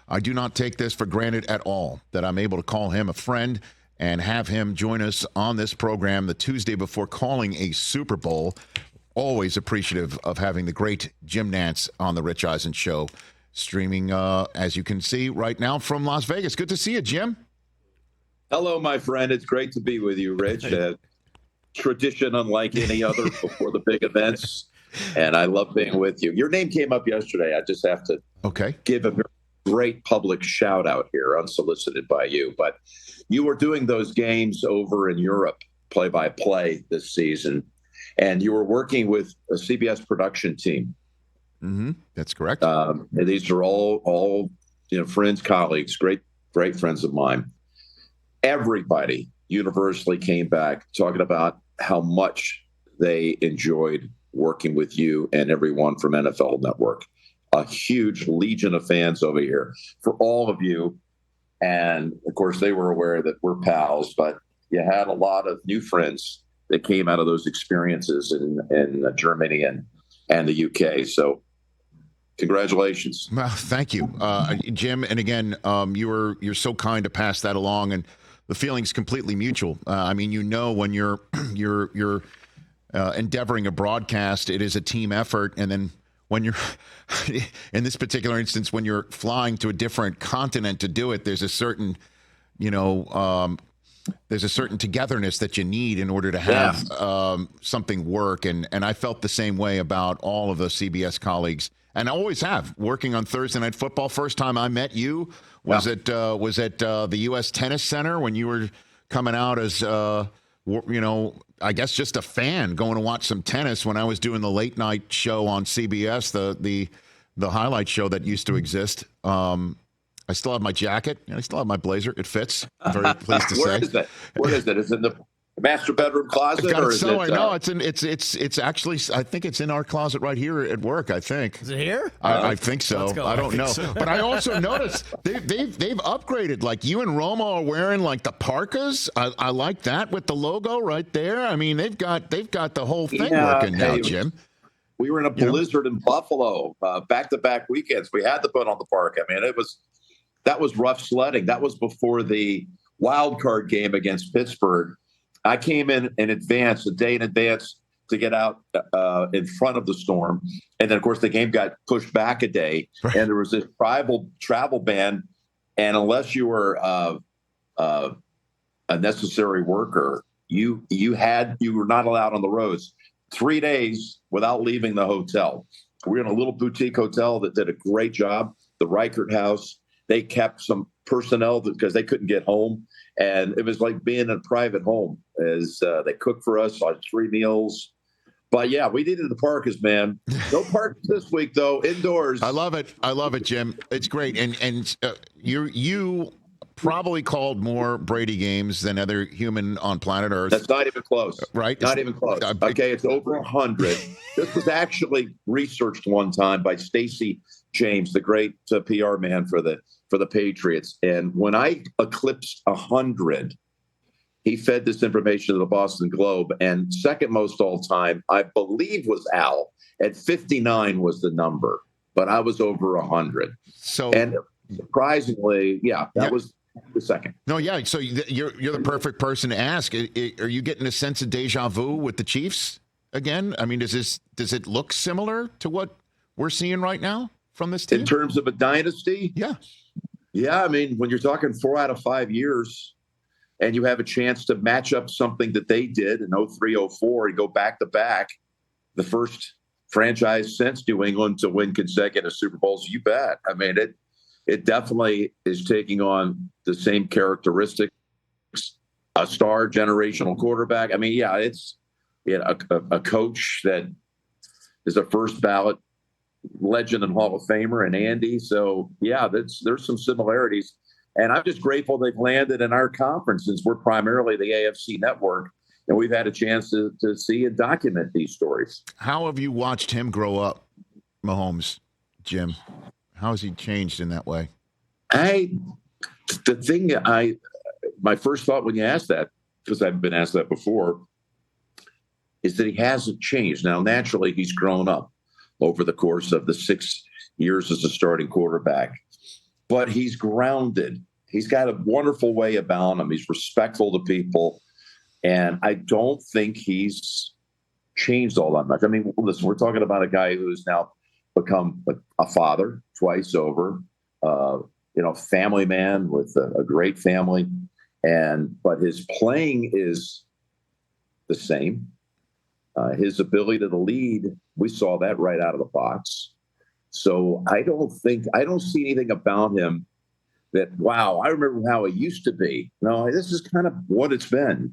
I do not take this for granted at all, that I'm able to call him a friend and have him join us on this program the Tuesday before calling a Super Bowl. Always appreciative of having the great Jim Nantz on the Rich Eisen Show, streaming, as you can see right now from Las Vegas. Good to see you, Jim. Hello, my friend. It's great to be with you, Rich. Tradition unlike any other before the big events, and I love being with you. Your name came up yesterday. I just have to give a great public shout out here, unsolicited by you. But you were doing those games over in Europe, play-by-play this season, and you were working with a CBS production team. Mm-hmm. That's correct. These are all friends, colleagues, great friends of mine. Everybody universally came back talking about how much they enjoyed working with you and everyone from NFL Network. A huge legion of fans over here for all of you. And of course, they were aware that we're pals, but you had a lot of new friends that came out of those experiences in Germany and the UK. So congratulations. Well, thank you, Jim. And again, you're so kind to pass that along, and the feeling's completely mutual. I mean, when you're endeavoring a broadcast, it is a team effort, and then when you're in this particular instance, when you're flying to a different continent to do it, there's a certain togetherness that you need in order to have something work. And I felt the same way about all of the CBS colleagues, and I always have, working on Thursday Night Football. First time I met you was at the U.S. Tennis Center when you were coming out as I guess just a fan going to watch some tennis when I was doing the late night show on CBS, the highlight show that used to exist. I still have my jacket and I still have my blazer. It fits. I'm very pleased to say. Where is it? Is it in the master bedroom closet? Or is it, no, it's actually, I think it's in our closet right here at work, I think. Is it here? I think so. I don't know. So. But I also noticed they've upgraded. Like, you and Romo are wearing like the parkas. I like that with the logo right there. I mean, they've got the whole thing working now, Jim. We were in a blizzard in Buffalo, back-to-back weekends. We had to put on the parka. I mean, that was rough sledding. That was before the wild card game against Pittsburgh. I came in advance, a day in advance, to get out in front of the storm. And then, of course, the game got pushed back a day. Right. And there was this travel ban. And unless you were a necessary worker, you were not allowed on the roads. 3 days without leaving the hotel. We were in a little boutique hotel that did a great job, the Reichert House. They kept some personnel because they couldn't get home. And it was like being in a private home, as they cooked for us on 3 meals. But, yeah, we needed the parkas, man. No parkas this week, though, indoors. I love it, Jim. It's great. And you probably called more Brady games than other human on planet Earth. That's not even close. Right? Not even close. Okay, it's over 100. This was actually researched one time by Stacey James, the great PR man for the Patriots. And when I eclipsed 100, he fed this information to the Boston Globe. And second most all time, I believe, was Al. At 59 was the number, but I was over 100. So, and surprisingly, that was the second. No, yeah. So you're the perfect person to ask. Are you getting a sense of deja vu with the Chiefs again? I mean, does it look similar to what we're seeing right now from this team in terms of a dynasty? Yeah. Yeah, I mean, when you're talking 4 out of 5 years and you have a chance to match up something that they did in 03, 04 and go back to back, the first franchise since New England to win consecutive Super Bowls, you bet. I mean, it definitely is taking on the same characteristics, a star generational quarterback. I mean, it's a coach that is a first ballot legend and Hall of Famer and Andy. So, there's some similarities. And I'm just grateful they've landed in our conference, since we're primarily the AFC network, and we've had a chance to see and document these stories. How have you watched him grow up, Mahomes, Jim? How has he changed in that way? My first thought when you asked that, because I've been asked that before, is that he hasn't changed. Now, naturally, he's grown up over the course of the 6 years as a starting quarterback. but he's grounded. He's got a wonderful way about him. He's respectful to people. And I don't think he's changed all that much. I mean, listen, we're talking about a guy who's now become a father twice over, family man with a great family. But his playing is the same. His ability to lead, we saw that right out of the box. So I don't see anything about him that, wow, I remember how it used to be. No, this is kind of what it's been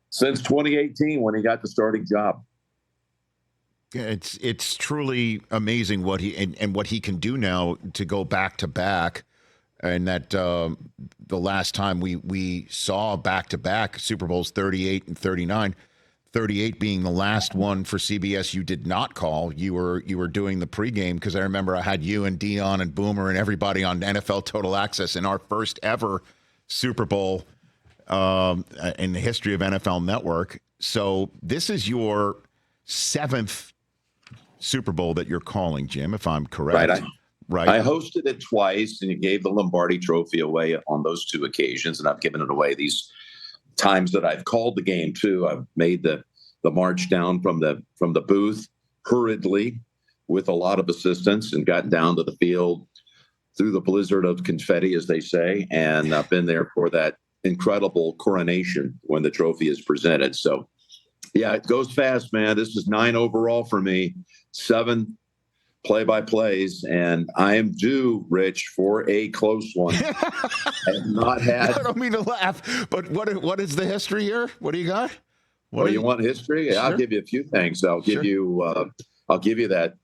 since 2018 when he got the starting job. It's truly amazing what he and what he can do now to go back to back. And that the last time we saw back to back Super Bowls 38 and 39. 38 being the last one for CBS you did not call. You were doing the pregame, because I remember I had you and Dion and Boomer and everybody on NFL Total Access in our first ever Super Bowl in the history of NFL Network. So this is your 7th Super Bowl that you're calling, Jim, if I'm correct. Right. I hosted it twice, and you gave the Lombardi Trophy away on those 2 occasions, and I've given it away these times that I've called the game too. I've made the march down from the booth hurriedly with a lot of assistance and gotten down to the field through the blizzard of confetti, as they say. And I've been there for that incredible coronation when the trophy is presented. So yeah, it goes fast, man. This is 9 overall for me, 7 play-by-plays, and I am due, Rich, for a close one. I have not had. I don't mean to laugh, but what is the history here? What do you got? You want history? Sure. I'll give you a few things. I'll give you that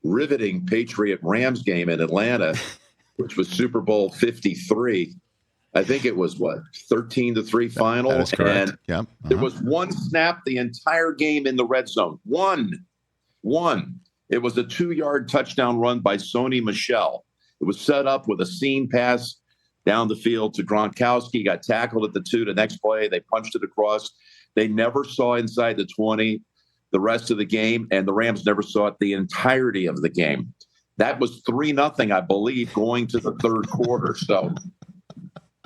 riveting Patriot Rams game in Atlanta, which was Super Bowl 53. I think it was 13-3 final. That is correct. And yep. There was one snap the entire game in the red zone. One. It was a 2-yard touchdown run by Sony Michel. It was set up with a seam pass down the field to Gronkowski, got tackled at the 2. The next play, they punched it across. They never saw inside the 20 the rest of the game, and the Rams never saw it the entirety of the game. That was 3-0, I believe, going to the third quarter. So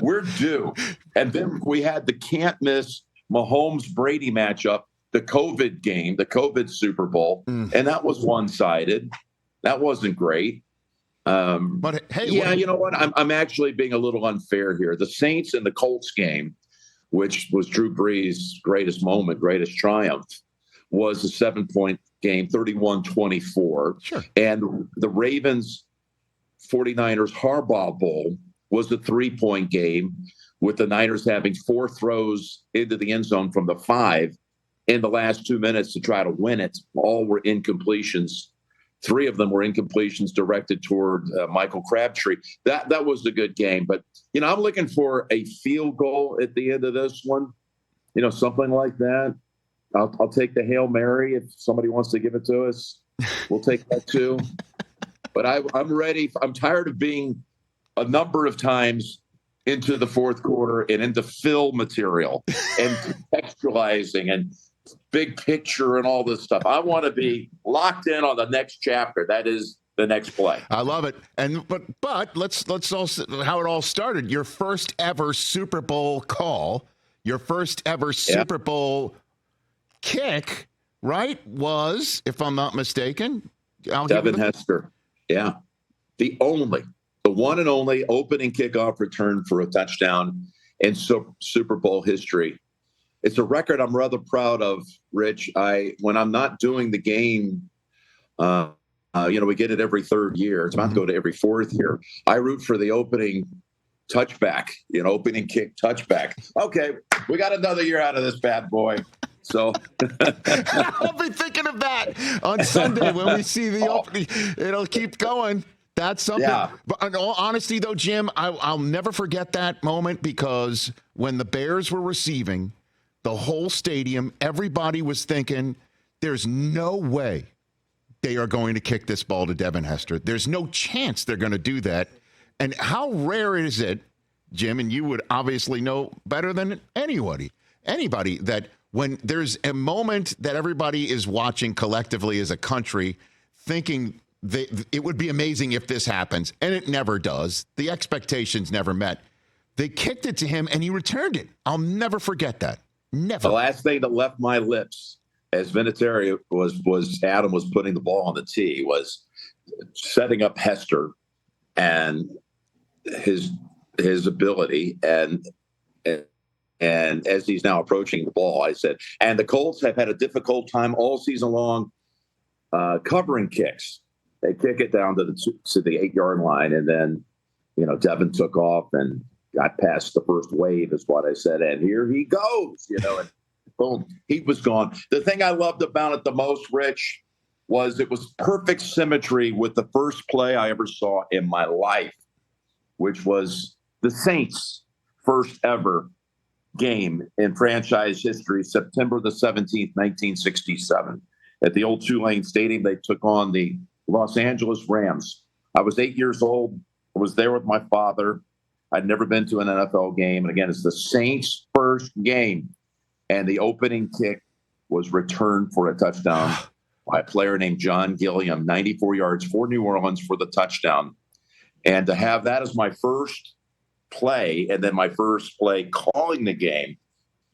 we're due. And then we had the can't-miss Mahomes-Brady matchup, the COVID game, the COVID Super Bowl, and that was one-sided. That wasn't great. But hey, you know what? I'm actually being a little unfair here. The Saints and the Colts game, which was Drew Brees' greatest moment, greatest triumph, was a 7-point game, 31-24. Sure. And the Ravens 49ers Harbaugh Bowl was a 3-point game, with the Niners having 4 throws into the end zone from the 5 in the last 2 minutes to try to win it. All were incompletions. 3 of them were incompletions directed toward Michael Crabtree. That was a good game. But, I'm looking for a field goal at the end of this one, something like that. I'll take the Hail Mary if somebody wants to give it to us. We'll take that too. But I'm ready. I'm tired of being a number of times into the fourth quarter and into fill material and contextualizing and big picture and all this stuff. I want to be locked in on the next chapter. That is the next play. I love it. But let's also how it all started. Your first ever Super Bowl call, your first ever Super Bowl kick, right? Was, if I'm not mistaken, Devin Hester. Yeah. The one and only opening kickoff return for a touchdown in Super Bowl history. It's a record I'm rather proud of, Rich. When I'm not doing the game, we get it every 3rd year. It's about to go to every 4th year. I root for the opening touchback, opening kick touchback. Okay, we got another year out of this bad boy. So I'll be thinking of that on Sunday when we see the opening. It'll keep going. That's something. Yeah. But in all honesty, though, Jim, I'll never forget that moment, because when the Bears were receiving, the whole stadium, everybody was thinking, there's no way they are going to kick this ball to Devin Hester. There's no chance they're going to do that. And how rare is it, Jim, and you would obviously know better than anybody, that when there's a moment that everybody is watching collectively as a country, thinking it would be amazing if this happens, and it never does. The expectations never met. They kicked it to him, and he returned it. I'll never forget that. Never. The last thing that left my lips as Vinatieri was Adam was putting the ball on the tee, was setting up Hester and his ability, and as he's now approaching the ball, I said, and the Colts have had a difficult time all season long covering kicks. They kick it down to the 8-yard line, and then Devin took off and got past the first wave, is what I said, and here he goes, and boom, he was gone. The thing I loved about it the most, Rich, was it was perfect symmetry with the first play I ever saw in my life, which was the Saints' first ever game in franchise history, September the 17th, 1967. At the old Tulane Stadium, they took on the Los Angeles Rams. I was 8 years old. I was there with my father. I'd never been to an NFL game. And again, it's the Saints' first game. And the opening kick was returned for a touchdown by a player named John Gilliam, 94 yards for New Orleans for the touchdown. And to have that as my first play, and then my first play calling the game,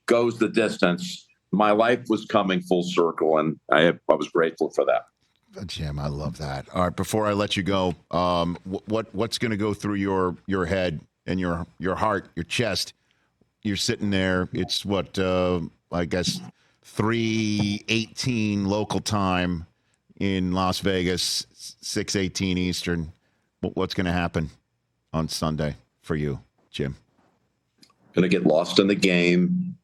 goes the distance. My life was coming full circle, and I was grateful for that. Jim, I love that. All right, before I let you go, what's going to go through your head and your heart, your chest? You're sitting there. It's what I guess 3:18 local time in Las Vegas, 6:18 Eastern. What's going to happen on Sunday for you, Jim? Going to get lost in the game.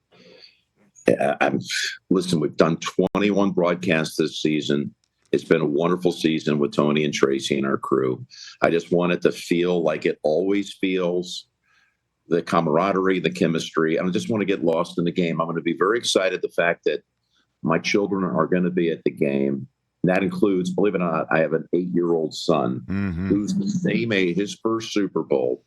Listen, we've done 21 broadcasts this season. It's been a wonderful season with Tony and Tracy and our crew. I just want it to feel like it always feels, the camaraderie, the chemistry. I just want to get lost in the game. I'm going to be very excited the fact that my children are going to be at the game. And that includes, believe it or not, I have an 8-year-old son who's the same age. His first Super Bowl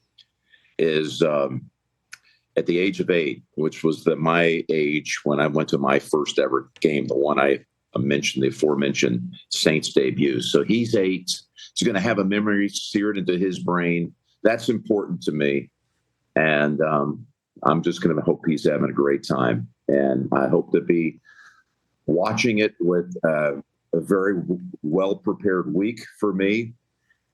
is at the age of 8, which was my age when I went to my first ever game, the one I mentioned, the aforementioned Saints debut. So he's 8. He's going to have a memory seared into his brain. That's important to me. And I'm just going to hope he's having a great time. And I hope to be watching it with a very well-prepared week for me.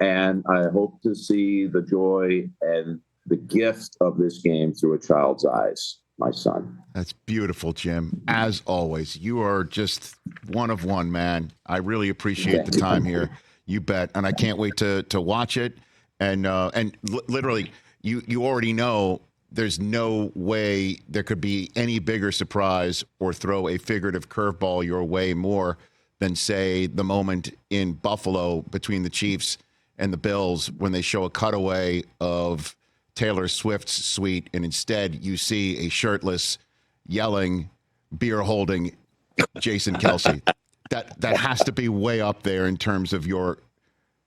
And I hope to see the joy and the gift of this game through a child's eyes, my son. That's beautiful, Jim. As always, you are just one of one, man. I really appreciate the time here. You bet. And I can't wait to watch it. And literally, you already know there's no way there could be any bigger surprise or throw a figurative curveball your way more than, say, the moment in Buffalo between the Chiefs and the Bills when they show a cutaway of Taylor Swift's suite, and instead you see a shirtless, yelling, beer-holding Jason Kelce. That has to be way up there in terms of your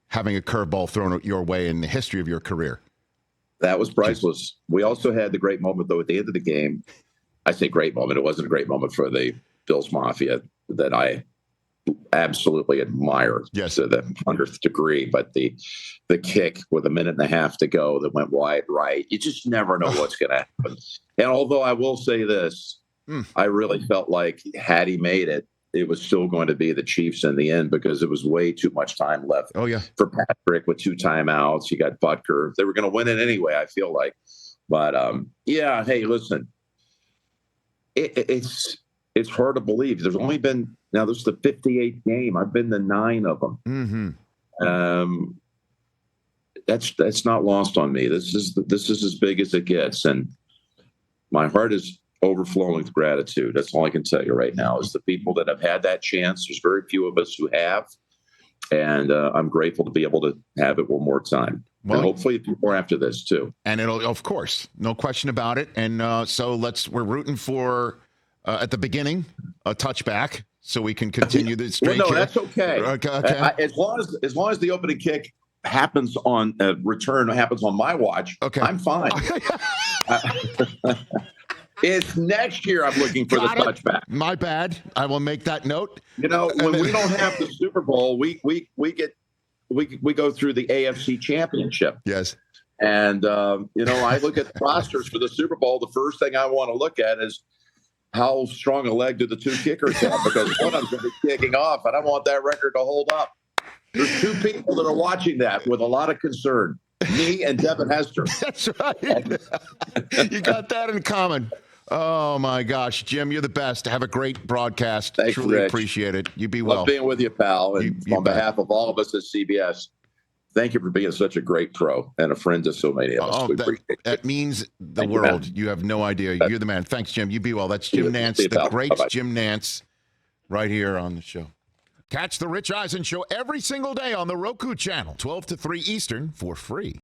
having a curveball thrown your way in the history of your career. That was priceless. We also had the great moment, though, at the end of the game. I say great moment. It wasn't a great moment for the Bills Mafia that I absolutely admire to the 100th degree. But the kick with a minute and a half to go that went wide right, you just never know what's going to happen. And although I will say this, I really felt like had he made it, it was still going to be the Chiefs in the end because there was way too much time left for Patrick with 2 timeouts. You got Butker. They were going to win it anyway, I feel like. But, hey, listen, it's hard to believe. There's only been – now, this is the 58th game. I've been to 9 of them. That's not lost on me. This is as big as it gets. And my heart is overflowing with gratitude. That's all I can tell you right now is the people that have had that chance. There's very few of us who have. And I'm grateful to be able to have it one more time. Well, and hopefully more after this, too. And it'll, of course, no question about it. And so we're rooting for, at the beginning, a touchback so we can continue this streak. Well, no, that's okay. Okay. As long as the opening kick happens on return happens on my watch, I'm fine. It's next year I'm looking for the touchback. My bad. I will make that note. When we don't have the Super Bowl, we get we go through the AFC Championship. Yes. And, I look at the rosters for the Super Bowl. The first thing I want to look at is how strong a leg do the two kickers have? Because one of them's going to be kicking off, and I want that record to hold up. There's two people that are watching that with a lot of concern, me and Devin Hester. That's right. You got that in common. Oh, my gosh. Jim, you're the best. Have a great broadcast. Thanks, Truly Rich. Appreciate it. You be well. Love being with you, pal. And You on bet. behalf of all of us at CBS, thank you for being such a great pro and a friend to so many of us. We appreciate it. That means the Thank world. you, You have no idea. You're the man. Thanks, Jim. You be well. That's Jim Nantz, See you, the pal. great Bye-bye. Jim Nantz, right here on the show. Catch the Rich Eisen Show every single day on the Roku channel, 12 to 3 Eastern, for free.